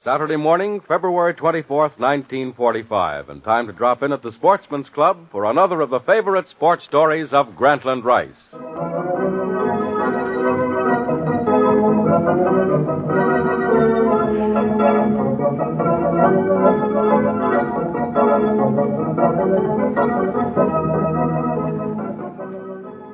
Saturday morning, February 24th, 1945, and time to drop in at the Sportsman's Club for another of the favorite sports stories of Grantland Rice.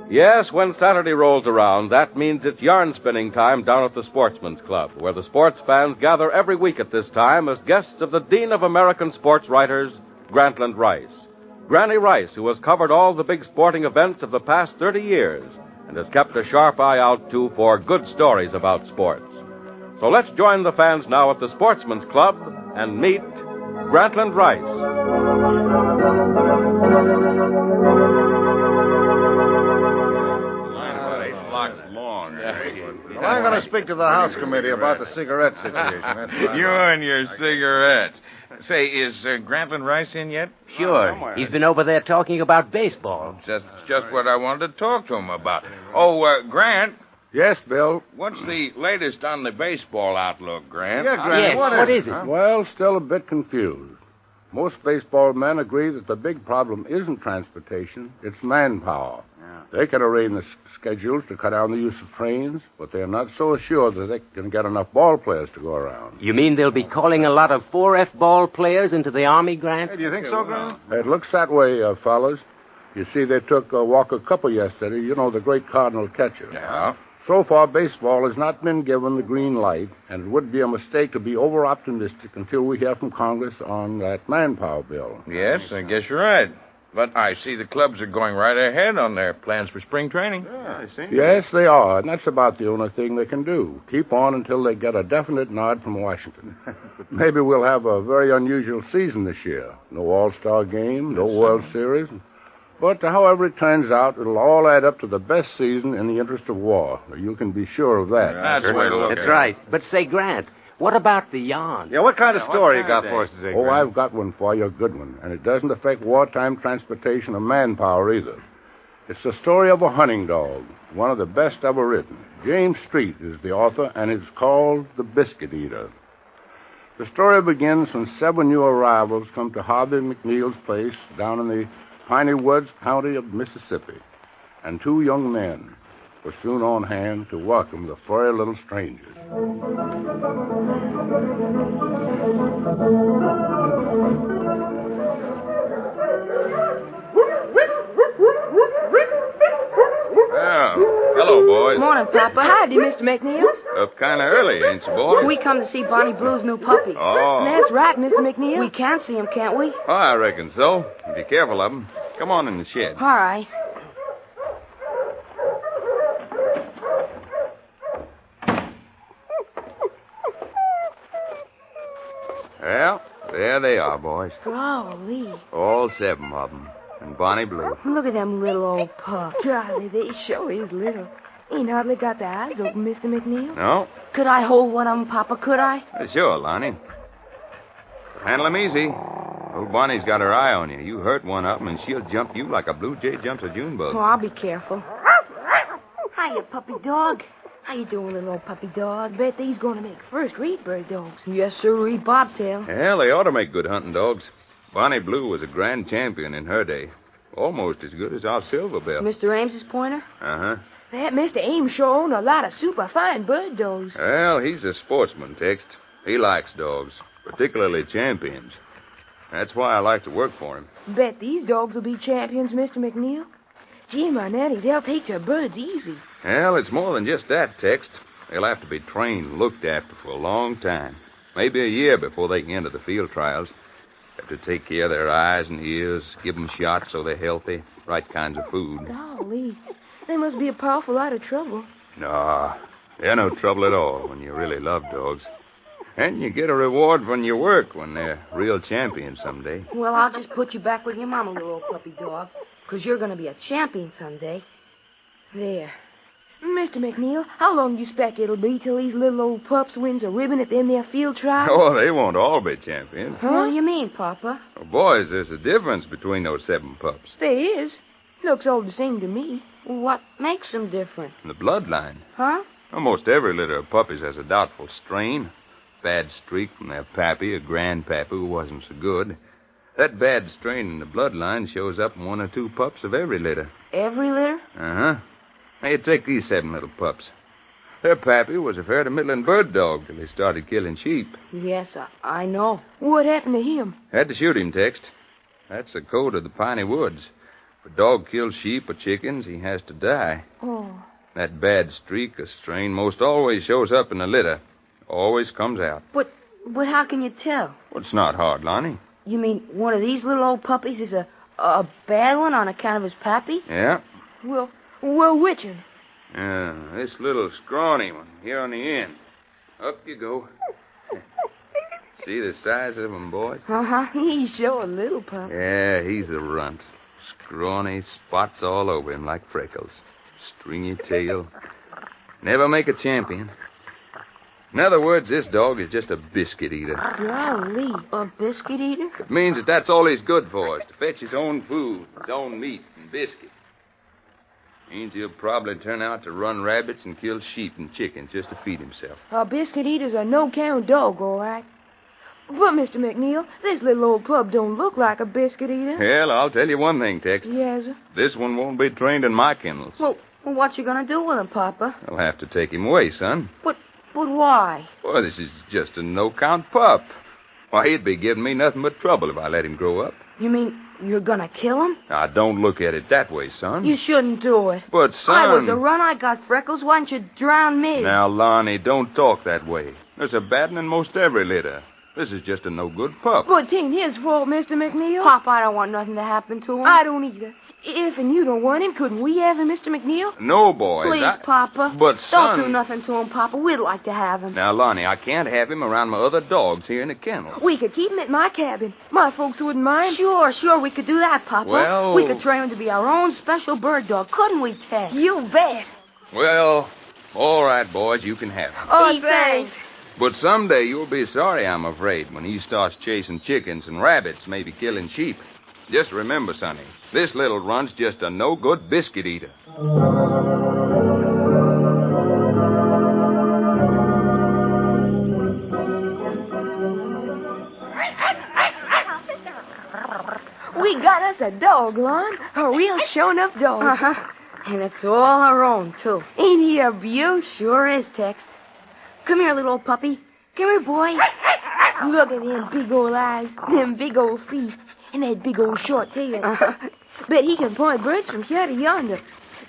Yes, when Saturday rolls around, that means it's yarn spinning time down at the Sportsman's Club, where the sports fans gather every week at this time as guests of the Dean of American Sports Writers, Grantland Rice. Granny Rice, who has covered all the big sporting events of the past 30 years and has kept a sharp eye out, too, for good stories about sports. So let's join the fans now at the Sportsman's Club and meet Grantland Rice. Well, I'm going to speak to the House Committee about the cigarette situation. You and your cigarettes. Say, is Grantland Rice in yet? Sure. He's been over there talking about baseball. That's just what I wanted to talk to him about. Oh, Grant. Yes, Bill. What's the latest on the baseball outlook, Grant? Yeah, Grant. Yes, what is it? Huh? Well, still a bit confused. Most baseball men agree that the big problem isn't transportation, it's manpower. They can arrange the schedules to cut down the use of trains, but they're not so assured that they can get enough ball players to go around. You mean they'll be calling a lot of 4F ball players into the Army, Grant? Hey, do you think so, Grant? It looks that way, fellas. You see, they took Walker Cupper yesterday, you know, the great Cardinal catcher. Yeah. So far, baseball has not been given the green light, and it would be a mistake to be over-optimistic until we hear from Congress on that manpower bill. Yes, I guess you're right. But I see the clubs are going right ahead on their plans for spring training. Yeah, I see. Yes, they are, and that's about the only thing they can do. Keep on until they get a definite nod from Washington. Maybe we'll have a very unusual season this year. No All-Star game, no World Series. But however it turns out, it'll all add up to the best season in the interest of war. You can be sure of that. That's the way to look at it. That's right. But say, Grant, what about the yarn? Yeah, what kind of story you got for us today, Oh, Grant? I've got one for you, a good one. And it doesn't affect wartime transportation or manpower either. It's the story of a hunting dog, one of the best ever written. James Street is the author, and it's called The Biscuit Eater. The story begins when 7 new arrivals come to Harvey McNeil's place down in the Piney Woods County of Mississippi, and 2 young men were soon on hand to welcome the furry little strangers. Oh, hello, boys. Morning, Papa. Howdy, Mr. McNeil. Up kind of early, ain't you, boys? We come to see Bonnie Blue's new puppy. Oh. That's right, Mr. McNeil. We can see him, can't we? Oh, I reckon so. Be careful of them. Come on in the shed. All right. Well, there they are, boys. Golly. All 7 of them. And Bonnie Blue. Look at them little old pups. Golly, they sure is little. Ain't hardly got their eyes open, Mr. McNeil. No? Could I hold one of them, Papa? Could I? Sure, Lonnie. Handle 'em easy. Old Bonnie's got her eye on you. You hurt one of 'em, and she'll jump you like a blue jay jumps a June bug. Oh, I'll be careful. Hiya, puppy dog. How you doing, little old puppy dog? Bet these going to make first-rate bird dogs. Yes, sir, bobtail. Hell, they ought to make good hunting dogs. Bonnie Blue was a grand champion in her day. Almost as good as our Silver Bell. Mr. Ames's pointer? Uh-huh. That Mr. Ames sure owned a lot of super fine bird dogs. Well, he's a sportsman, Text. He likes dogs, particularly champions. That's why I like to work for him. Bet these dogs will be champions, Mr. McNeil. Gee, my nanny, they'll take their birds easy. Well, it's more than just that, Text. They'll have to be trained and looked after for a long time. Maybe a year before they can enter the field trials. Have to take care of their eyes and ears, give them shots so they're healthy, right kinds of food. Golly, they must be a powerful lot of trouble. No, they're no trouble at all when you really love dogs. And you get a reward from your work when they're real champions someday. Well, I'll just put you back with your mama, little old puppy dog, because you're going to be a champion someday. There. Mr. McNeil, how long do you expect it'll be till these little old pups wins a ribbon at them there field trials? Oh, they won't all be champions. Huh? What do you mean, Papa? Oh, boys, there's a difference between those 7 pups. There is. Looks all the same to me. What makes them different? The bloodline. Huh? Almost every litter of puppies has a doubtful strain. Bad streak from their pappy or grandpappy who wasn't so good. That bad strain in the bloodline shows up in 1 or 2 pups of every litter. Every litter? Uh-huh. Now, you take these 7 little pups. Their pappy was a fair to middling bird dog till he started killing sheep. Yes, I know. What happened to him? Had to shoot him, Text. That's the code of the piney woods. If a dog kills sheep or chickens, he has to die. Oh. That bad streak or strain most always shows up in the litter. Always comes out. But how can you tell? Well, it's not hard, Lonnie. You mean one of these little old puppies is a bad one on account of his pappy? Yeah. Well, which one? This little scrawny one here on the end. Up you go. See the size of him, boys? Uh-huh. He's sure a little pup. Yeah, he's a runt. Scrawny, spots all over him like freckles. Stringy tail. Never make a champion. In other words, this dog is just a biscuit eater. Golly, a biscuit eater? It means that that's all he's good for, is to fetch his own food, his own meat and biscuit. Means he'll probably turn out to run rabbits and kill sheep and chickens just to feed himself. A biscuit eater's a no-count dog, all right. But, Mr. McNeil, this little old pup don't look like a biscuit eater. Well, I'll tell you one thing, Tex. Yes, sir. This one won't be trained in my kennels. Well, what you gonna do with him, Papa? I'll have to take him away, son. But why? Well, this is just a no-count pup. Why, he'd be giving me nothing but trouble if I let him grow up. You mean you're gonna kill him? Now, don't look at it that way, son. You shouldn't do it. But, son... I was a run, I got freckles. Why don't you drown me? Now, Lonnie, don't talk that way. There's a bad one in most every litter. This is just a no-good pup. But it ain't his fault, Mr. McNeil. Pop, I don't want nothing to happen to him. I don't either. If and you don't want him, couldn't we have him, Mr. McNeil? No, boys. Please, Papa. But, son... Don't do nothing to him, Papa. We'd like to have him. Now, Lonnie, I can't have him around my other dogs here in the kennel. We could keep him at my cabin. My folks wouldn't mind. Sure, we could do that, Papa. Well... We could train him to be our own special bird dog, couldn't we, Ted? You bet. Well, all right, boys, you can have him. Oh, thanks. But someday you'll be sorry, I'm afraid, when he starts chasing chickens and rabbits, maybe killing sheep. Just remember, Sonny, this little runt's just a no-good biscuit eater. We got us a dog, Lon. A real show-enough dog. Uh-huh. And it's all our own, too. Ain't he a beaut? Sure is, Tex. Come here, little old puppy. Come here, boy. Look at them big old eyes, them big old feet, and that big old short tail. Bet he can point birds from here to yonder.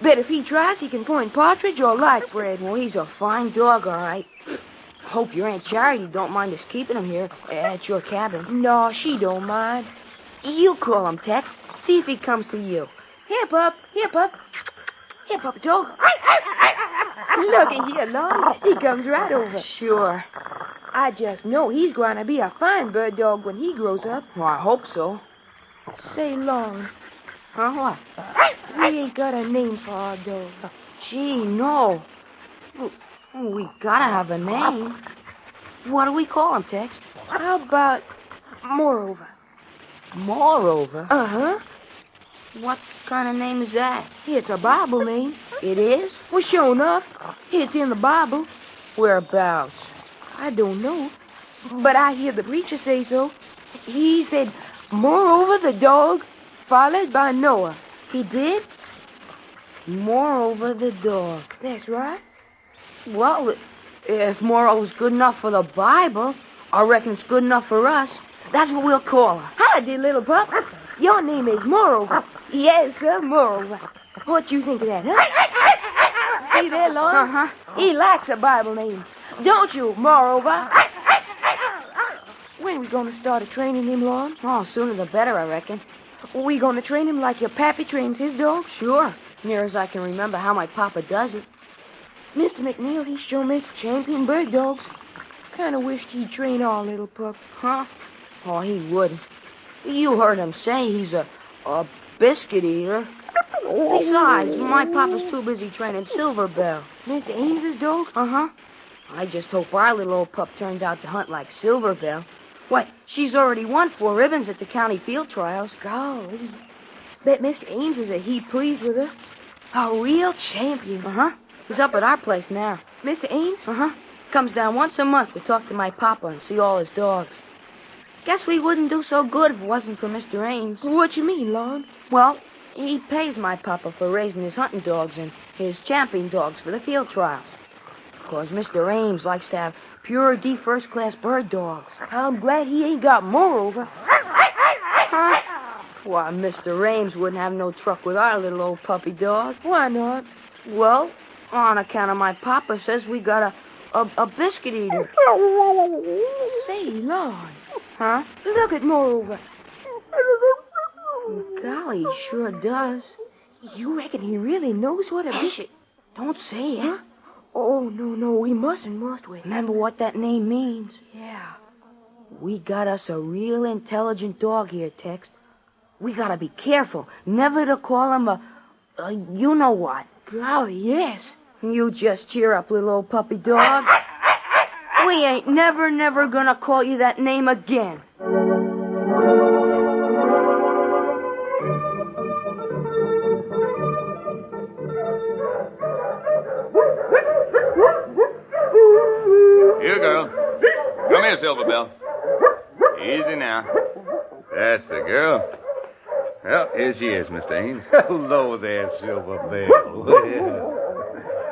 Bet if he tries, he can point partridge or light bread. Well, he's a fine dog, all right. Hope your Aunt Charity don't mind us keeping him here at your cabin. No, she don't mind. You call him, Tex. See if he comes to you. Here, pup. Here, pup. Here, pup, dog. Looky here, Lon. He comes right over. Sure. I just know he's going to be a fine bird dog when he grows up. Well, I hope so. Say, Lon. Huh, what? We ain't got a name for our dog. Gee, no. We gotta have a name. What do we call him, Tex? How about Moreover? Moreover? Uh-huh. What kind of name is that? It's a Bible name. It is? Well, sure enough. It's in the Bible. Whereabouts? I don't know. But I hear the preacher say so. He said, moreover the dog, followed by Noah. He did? Moreover the dog. That's right. Well, if moreover's good enough for the Bible, I reckon it's good enough for us. That's what we'll call her. Howdy, little pup. Your name is Moreover. Yes, sir, Moreover. What you think of that, huh? See there, Lon? Uh-huh. He likes a Bible name. Don't you, Moreover? When are we going to start training him, Lon? Oh, sooner the better, I reckon. We going to train him like your pappy trains his dog? Sure. Near as I can remember how my papa does it. Mr. McNeil, he sure makes champion bird dogs. Kind of wished he'd train our little pup. Huh? Oh, he wouldn't. You heard him say he's a biscuit eater. Besides, my papa's too busy training Silver Bell. Mr. Ames's dog? Uh-huh. I just hope our little old pup turns out to hunt like Silver Bell. Why, she's already won 4 ribbons at the county field trials. Golly. Bet Mr. Ames is a heap pleased with her. A real champion. Uh-huh. He's up at our place now. Mr. Ames? Uh-huh. comes down once a month to talk to my papa and see all his dogs. Guess we wouldn't do so good if it wasn't for Mr. Ames. What you mean, Lon? Well, he pays my papa for raising his hunting dogs and his champion dogs for the field trials. Of course, Mr. Ames likes to have pure D first-class bird dogs. I'm glad he ain't got Moreover. Huh? Why, Mr. Ames wouldn't have no truck with our little old puppy dog. Why not? Well, on account of my papa says we got a biscuit eater. Say, Lon. Huh? Look at Moreover. Golly, he sure does. You reckon he really knows what a Hush it. Don't say it. Huh? Oh, no, we mustn't, must we? Remember what that name means? Yeah. We got us a real intelligent dog here, Tex. We gotta be careful. Never to call him a you know what. Golly, yes. You just cheer up, little old puppy dog. We ain't never gonna call you that name again. Here, girl. Come here, Silver Bell. Easy now. That's the girl. Well, here she is, Mr. Ames. Hello there, Silver Bell.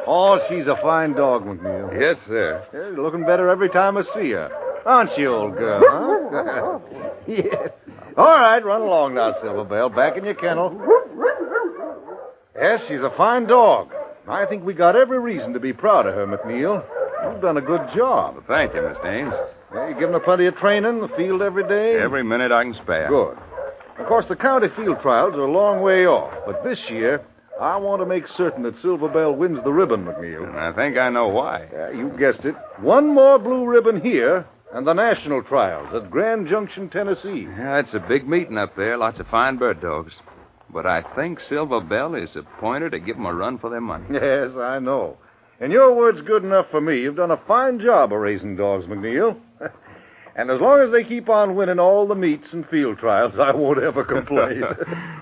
Oh, she's a fine dog, McNeil. Yes, sir. You're looking better every time I see her. Aren't you, old girl, huh? Yes. All right, run along now, Silver Bell. Back in your kennel. Yes, she's a fine dog. I think we got every reason to be proud of her, McNeil. You've done a good job. Well, thank you, Mr. Ames. Yeah, you giving her plenty of training in the field every day? Every minute I can spare. Good. Of course, the county field trials are a long way off, but this year, I want to make certain that Silver Bell wins the ribbon, McNeil. And I think I know why. Yeah, you guessed it. One more blue ribbon here, and the national trials at Grand Junction, Tennessee. Yeah, it's a big meeting up there. Lots of fine bird dogs. But I think Silver Bell is a pointer to give them a run for their money. Yes, I know. And your word's good enough for me. You've done a fine job of raising dogs, McNeil. And as long as they keep on winning all the meets and field trials, I won't ever complain.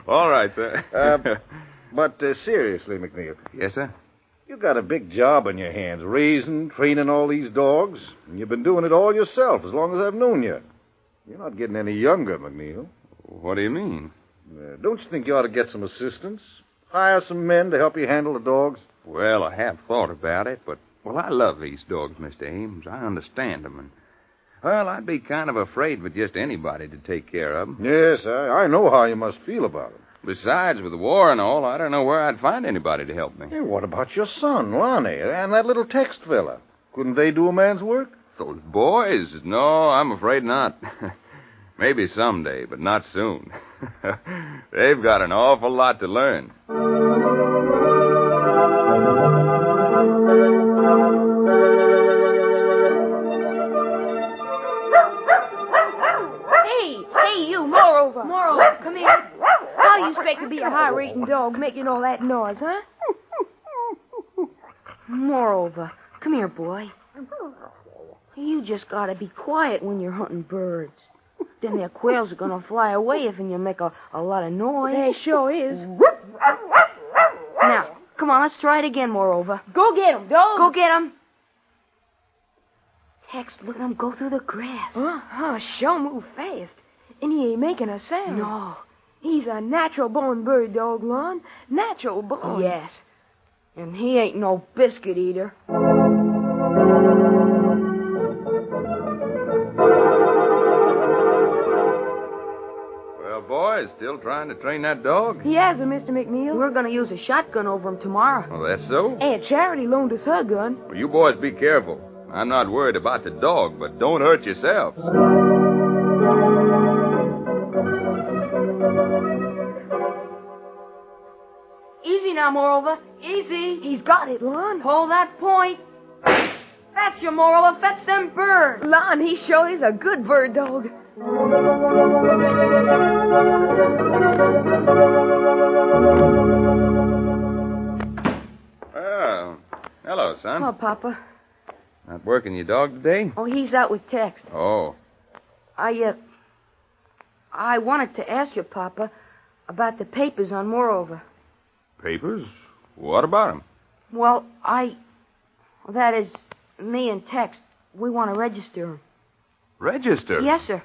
All right, sir. But seriously, McNeil. Yes, sir? You've got a big job on your hands, raising, training all these dogs. And you've been doing it all yourself as long as I've known you. You're not getting any younger, McNeil. What do you mean? Don't you think you ought to get some assistance? Hire some men to help you handle the dogs? Well, I have thought about it, but, I love these dogs, Mr. Ames. I understand them, and, I'd be kind of afraid with just anybody to take care of them. Yes, I know how you must feel about it. Besides, with the war and all, I don't know where I'd find anybody to help me. Hey, what about your son, Lonnie, and that little Tex fella? Couldn't they do a man's work? Those boys? No, I'm afraid not. Maybe someday, but not soon. They've got an awful lot to learn. Hey, you, Moreover. Moreover, come here. How you expect to be a high-rating dog making all that noise, huh? Moreover, come here, boy. You just gotta be quiet when you're hunting birds. Then their quails are gonna fly away if you make a lot of noise. They sure is. Now, come on, let's try it again, Moreover. Go get 'em, dog. Go get 'em. Tex, look at him go through the grass. Sure move fast. And he ain't making a sound. No. He's a natural-born bird dog, Lon. Natural-born. Yes. And he ain't no biscuit eater. Well, boys, still trying to train that dog? He has, Mr. McNeil. We're gonna use a shotgun over him tomorrow. Well, that's so? Aunt Charity loaned us her gun. Well, you boys be careful. I'm not worried about the dog, but don't hurt yourselves. Easy now, Moreover. Easy. He's got it, Lon. Hold that point. That's your Moreover. Fetch them birds. Lon, he sure is a good bird dog. Oh, hello, son. Oh, Papa. Not working your dog today? Oh, he's out with Tex. Oh. I wanted to ask you, Papa, about the papers on Moreover. Papers? What about them? Well, that is, Me and Tex, we want to register him. Register? Yes, sir.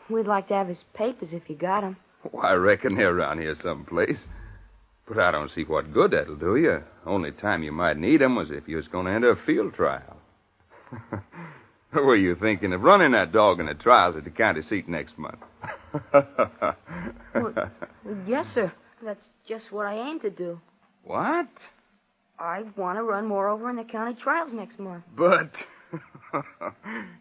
We'd like to have his papers if you got them. Well, I reckon they're around here someplace. But I don't see what good that'll do you. Only time you might need 'em was if you was going to enter a field trial. Were you thinking of running that dog in the trials at the county seat next month? Well, yes, sir. That's just what I aim to do. What? I want to run Moreover in the county trials next month. But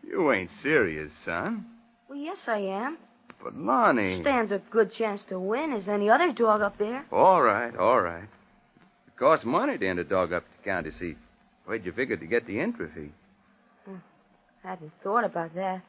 you ain't serious, son. Well, yes, I am. But Lonnie... Stands a good chance to win as any other dog up there. All right. It costs money to enter a dog up to the county seat. Where'd you figure to get the entry fee? I hadn't thought about that.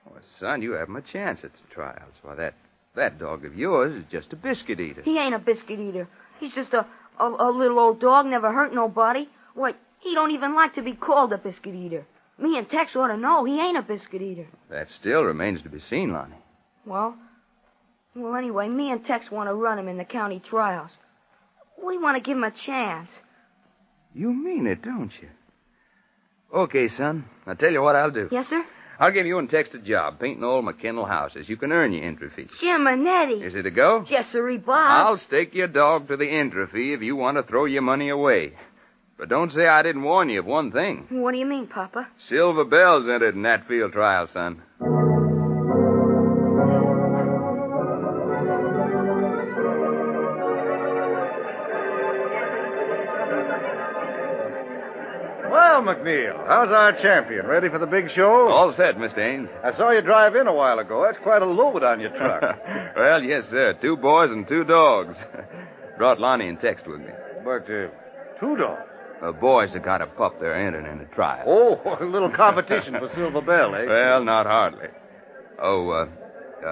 Well, son, you haven't a chance at the trials. Why, that dog of yours is just a biscuit eater. He ain't a biscuit eater. He's just a little old dog, never hurt nobody. Why, he don't even like to be called a biscuit eater. Me and Tex ought to know he ain't a biscuit eater. That still remains to be seen, Lonnie. Well, anyway, me and Tex want to run him in the county trials. We want to give him a chance. You mean it, don't you? Okay, son. I'll tell you what I'll do. Yes, sir? I'll give you and Tex a job painting old McKinnell houses. You can earn your entry fee. Jim-a-netty. Is it a go? Yes, sir, Bob. I'll stake your dog to the entry fee if you want to throw your money away. But don't say I didn't warn you of one thing. What do you mean, Papa? Silver Bell's entered in that field trial, son. Well, McNeil, how's our champion? Ready for the big show? All set, Mr. Ames. I saw you drive in a while ago. That's quite a load on your truck. Well, yes, sir. 2 boys and 2 dogs. Brought Lonnie and Tex with me. But, 2 dogs. The boys have got a pup they're entering in the trial. Oh, a little competition for Silver Bell, eh? Well, not hardly. Oh,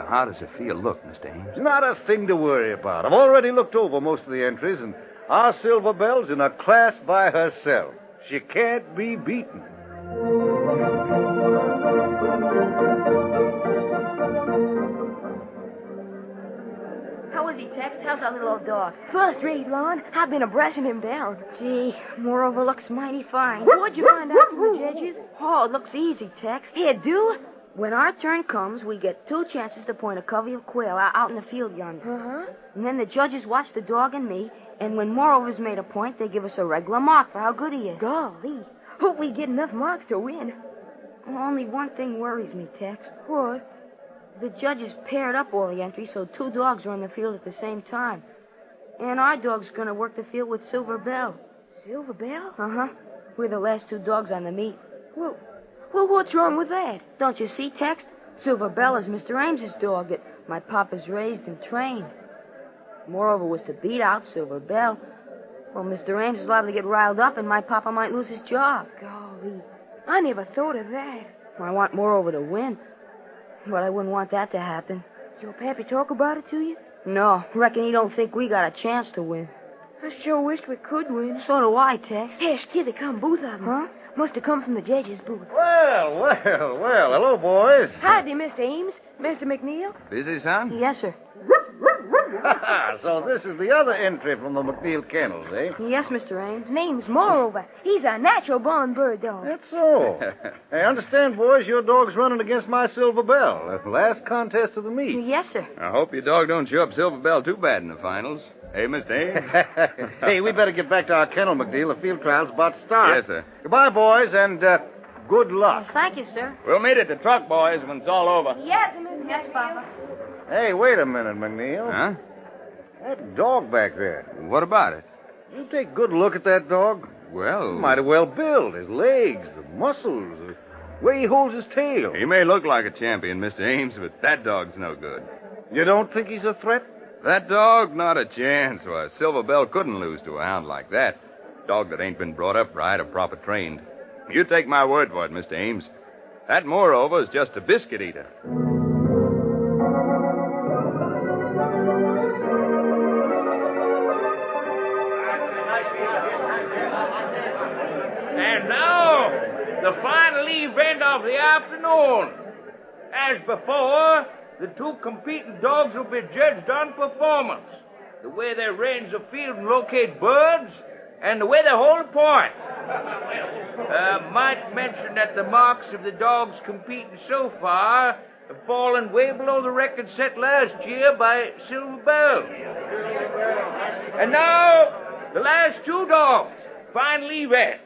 how does the field look, Mr. Ames? Not a thing to worry about. I've already looked over most of the entries, and our Silver Bell's in a class by herself. She can't be beaten. How is he, Tex? How's our little old dog? First rate, Lon. I've been a-brashing him down. Gee, Moreover looks mighty fine. What'd you find out from the judges? Oh, it looks easy, Tex. Here, do? When our turn comes, we get 2 chances to point a covey of quail out in the field yonder. Uh-huh. And then the judges watch the dog and me, and when Moreover's made a point, they give us a regular mark for how good he is. Golly. Hope we get enough marks to win. Only one thing worries me, Tex. What? The judges paired up all the entries, so 2 dogs are on the field at the same time. And our dog's going to work the field with Silver Bell. Silver Bell? Uh-huh. We're the last 2 dogs on the meet. Well, what's wrong with that? Don't you see, Tex? Silver Bell is Mr. Ames's dog that my papa's raised and trained. Moreover was to beat out Silver Bell. Well, Mr. Ames is liable to get riled up, and my papa might lose his job. Golly. I never thought of that. I want Moreover to win, but I wouldn't want that to happen. Your pappy talk about it to you? No, reckon he don't think we got a chance to win. I sure wished we could win. So do I, Tex. Yes, here they come, both of them. Huh? Must have come from the judge's booth. Well. Hello, boys. Howdy, Mr. Ames. Mr. McNeil. Busy, son? Yes, sir. So this is the other entry from the McNeil kennels, eh? Yes, Mr. Ames. Name's Moreover. He's a natural born bird dog. That's so. I understand, boys, your dog's running against my Silver Bell. The last contest of the meet. Yes, sir. I hope your dog don't show up Silver Bell too bad in the finals. Hey, Mr. Ames? Hey, we better get back to our kennel, McNeil. The field trial's about to start. Yes, sir. Goodbye, boys, and good luck. Thank you, sir. We'll meet at the truck, boys, when it's all over. Yes, Mr. Yes, Papa. Hey, wait a minute, McNeil. Huh? That dog back there. What about it? You take a good look at that dog. Well... Mighty well built. His legs, the muscles, the way he holds his tail. He may look like a champion, Mr. Ames, but that dog's no good. You don't think he's a threat? That dog, not a chance. Why, Silver Bell couldn't lose to a hound like that. Dog that ain't been brought up right or proper trained. You take my word for it, Mr. Ames. That Moreover is just a biscuit eater. And now, the final event of the afternoon. As before, the 2 competing dogs will be judged on performance, the way they range the field and locate birds, and the weather hold point. Might mention that the marks of the dogs competing so far have fallen way below the record set last year by Silver Bell. And now, the last two dogs, finally red.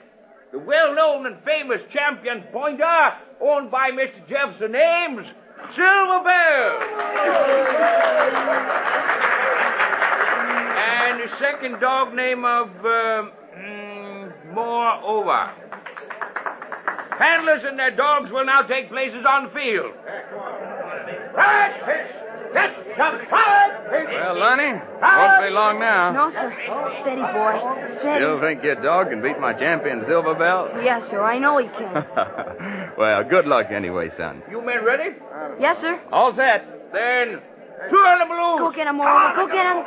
The well-known and famous champion pointer, owned by Mr. Jefferson Ames, Silver Bell. And the second dog name of, Moreover. Handlers and their dogs will now take places on the field. Well, Lonnie, won't be long now. No, sir. Steady, boy. Steady. Still think your dog can beat my champion, Silver Bell? Yes, sir. I know he can. Well, good luck anyway, son. You men ready? Yes, sir. All set. Then, twirl the balloons. Go get him, Moreover. Go get him.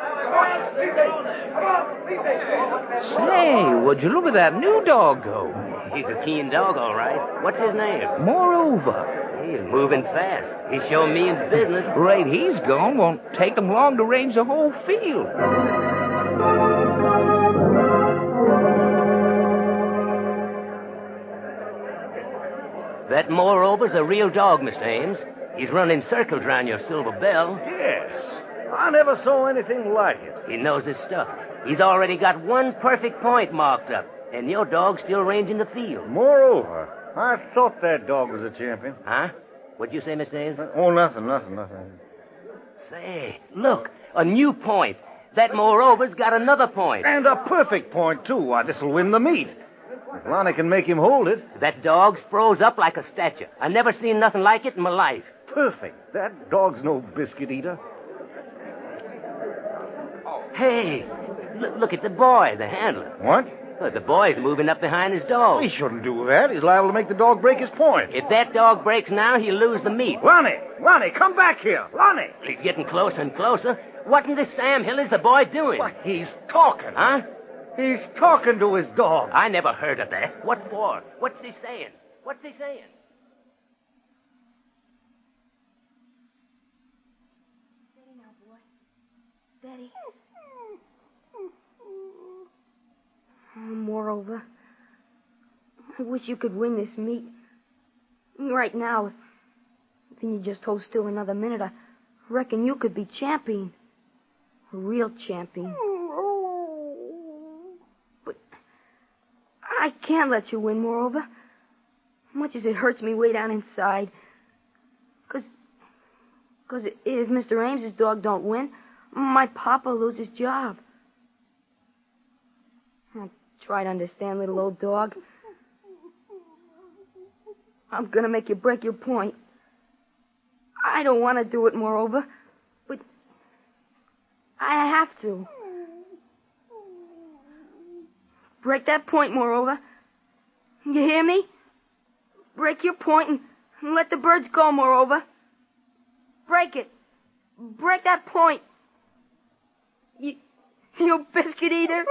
Say, would you look at that new dog go? He's a keen dog, all right. What's his name? Moreover, He's moving fast. He's showing me his business. rate he's gone won't take him long to range the whole field. That Moreover's a real dog, Mr. Ames. He's running circles around your Silver Bell. Yes. I never saw anything like it. He knows his stuff. He's already got one perfect point marked up, and your dog's still ranging the field. Moreover, I thought that dog was a champion. Huh? What'd you say, Mr. Ames? Oh, nothing. Say, look, a new point. That Moreover's got another point. And a perfect point, too. Why, this'll win the meet. If Lonnie can make him hold it. That dog's froze up like a statue. I never seen nothing like it in my life. Perfect. That dog's no biscuit eater. Hey, look at the boy, the handler. What? The boy's moving up behind his dog. He shouldn't do that. He's liable to make the dog break his point. If that dog breaks now, he'll lose the meet. Lonnie, come back here. Lonnie. He's getting closer and closer. What in this Sam Hill is the boy doing? Why, he's talking. Huh? He's talking to his dog. I never heard of that. What for? What's he saying? Steady now, boy. Steady. Moreover, I wish you could win this meet. Right now, if you just hold still another minute, I reckon you could be champion. A real champion. But I can't let you win, Moreover. Much as it hurts me way down inside. Because if Mr. Ames's dog don't win, my papa will lose his job. Try to understand, little old dog. I'm going to make you break your point. I don't want to do it, Moreover, but I have to. Break that point, Moreover. You hear me? Break your point and let the birds go, Moreover. Break it. Break that point. You biscuit eater.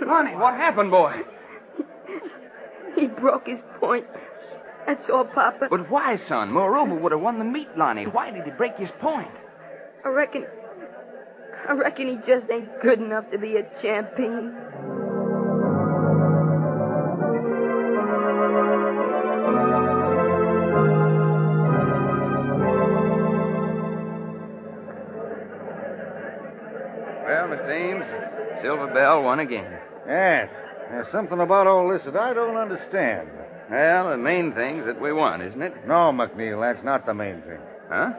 Lonnie, what happened, boy? He broke his point. That's all, Papa. But why, son? Moreover would have won the meet, Lonnie. Why did he break his point? I reckon he just ain't good enough to be a champion. Well, Mr. Ames, Silver Bell won again. Yes. There's something about all this that I don't understand. Well, the main thing's that we won, isn't it? No, McNeil, that's not the main thing. Huh?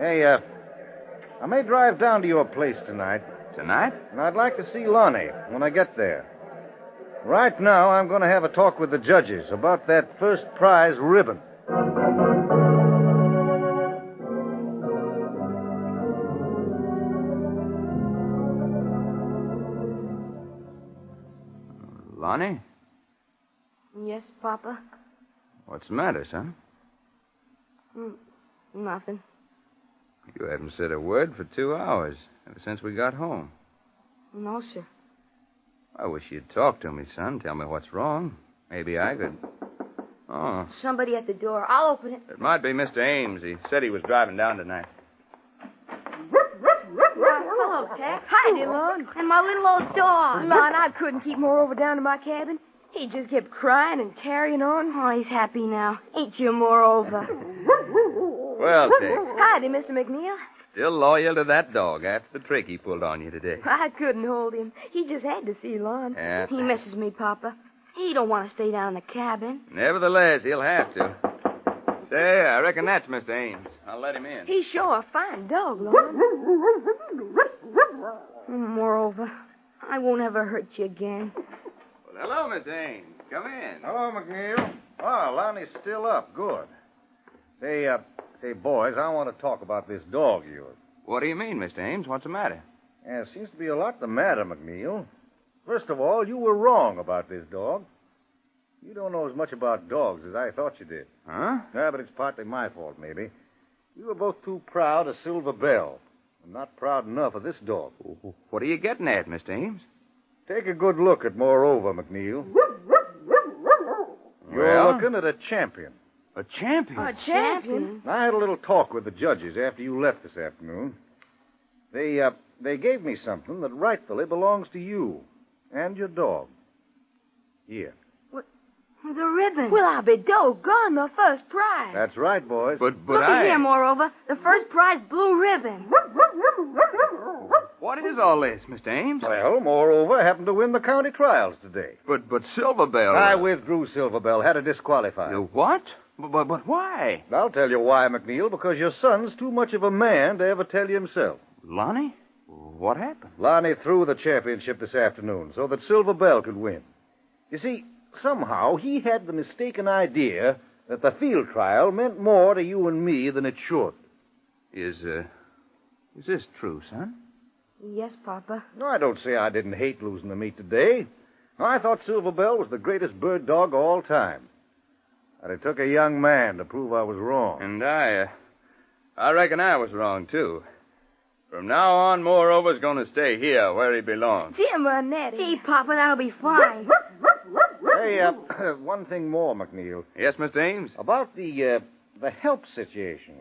Hey, I may drive down to your place tonight. Tonight? And I'd like to see Lonnie when I get there. Right now, I'm going to have a talk with the judges about that first prize ribbon. Lonnie? Yes, Papa? What's the matter, son? Nothing. You haven't said a word for 2 hours, ever since we got home. No, sir. I wish you'd talk to me, son. Tell me what's wrong. Maybe I could... Oh. Somebody at the door. I'll open it. It might be Mr. Ames. He said he was driving down tonight. Hello, Tex. Hi, Lon. And my little old dog. Lon, I couldn't keep Moreover down to my cabin. He just kept crying and carrying on. Oh, he's happy now. Ain't you, Moreover? Well, Tex, Howdy, Mr. McNeil. still loyal to that dog after the trick he pulled on you today. I couldn't hold him. He just had to see Lon. Yeah. He misses me, Papa. He don't want to stay down in the cabin. Nevertheless, he'll have to. Say, I reckon that's Mr. Ames. I'll let him in. He's sure a fine dog, Lon. Moreover, I won't ever hurt you again. Well, hello, Mr. Ames. Come in. Hello, McNeil. Oh, Lonnie's still up. Good. Say, boys, I want to talk about this dog of yours. What do you mean, Mr. Ames? What's the matter? Yeah, seems to be a lot the matter, McNeil. First of all, you were wrong about this dog. You don't know as much about dogs as I thought you did. Huh? Yeah, but it's partly my fault, maybe. You were both too proud of Silver Bell, and not proud enough of this dog. What are you getting at, Mr. Ames? Take a good look at Moreover, McNeil. You're Well? looking at a champion. A champion? A champion? I had a little talk with the judges after you left this afternoon. They gave me something that rightfully belongs to you and your dog. Here. The ribbon. Well, I'll be doggone the first prize. That's right, boys. But Look at here, Moreover. The first prize blue ribbon. What is all this, Mr. Ames? Well, Moreover happened to win the county trials today. But Silverbell... I withdrew Silver Bell, had to disqualify. You what? But why? I'll tell you why, McNeil, because your son's too much of a man to ever tell you himself. Lonnie? What happened? Lonnie threw the championship this afternoon so that Silver Bell could win. You see, somehow he had the mistaken idea that the field trial meant more to you and me than it should. Is this true, son? Yes, Papa. No, I don't say I didn't hate losing the meet today. I thought Silver Bell was the greatest bird dog of all time. And it took a young man to prove I was wrong. And I reckon I was wrong, too. From now on, Moreover's going to stay here where he belongs. Jim Nettie. Gee, Papa, that'll be fine. Hey, one thing more, McNeil. Yes, Mr. Ames? About the help situation.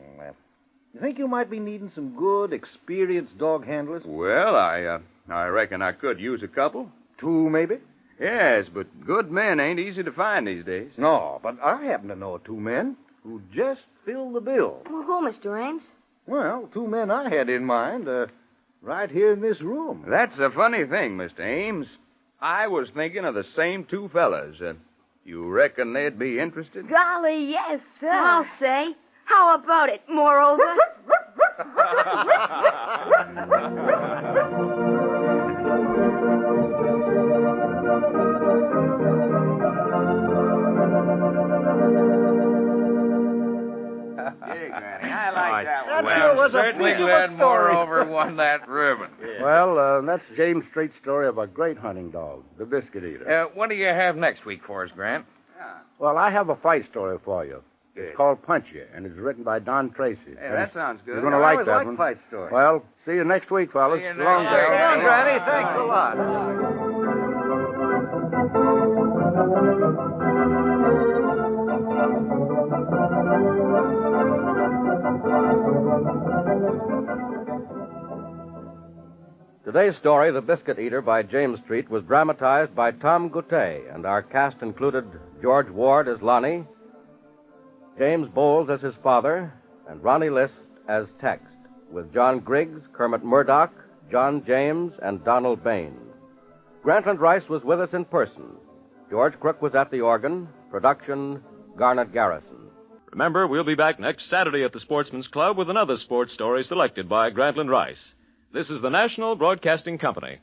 You think you might be needing some good, experienced dog handlers? Well, I reckon I could use a couple. 2, maybe? Yes, but good men ain't easy to find these days. No, but I happen to know 2 men who just fill the bill. Well, who, Mr. Ames? Well, 2 men I had in mind, right here in this room. That's a funny thing, Mr. Ames. I was thinking of the same 2 fellas. You reckon they'd be interested? Golly, yes, sir. I'll say. How about it, Moreover? I like that one. That sure was a Certainly big of a glad story. Moreover won that ribbon. Well, that's James Street's story of a great hunting dog, the Biscuit Eater. What do you have next week for us, Grant? Well, I have a fight story for you. It's called Punch You, and it's written by Don Tracy. Yeah, that sounds good. You're going to I like always that like one. fight stories. Well, see you next week, fellas. See you next Long week. day. Come on, Granny. Thanks a lot. Today's story, The Biscuit Eater by James Street, was dramatized by Tom Goutet, and our cast included George Ward as Lonnie, James Bowles as his father, and Ronnie List as Text, with John Griggs, Kermit Murdoch, John James, and Donald Bain. Grantland Rice was with us in person. George Crook was at the organ. Production, Garnet Garrison. Remember, we'll be back next Saturday at the Sportsman's Club with another sports story selected by Grantland Rice. This is the National Broadcasting Company.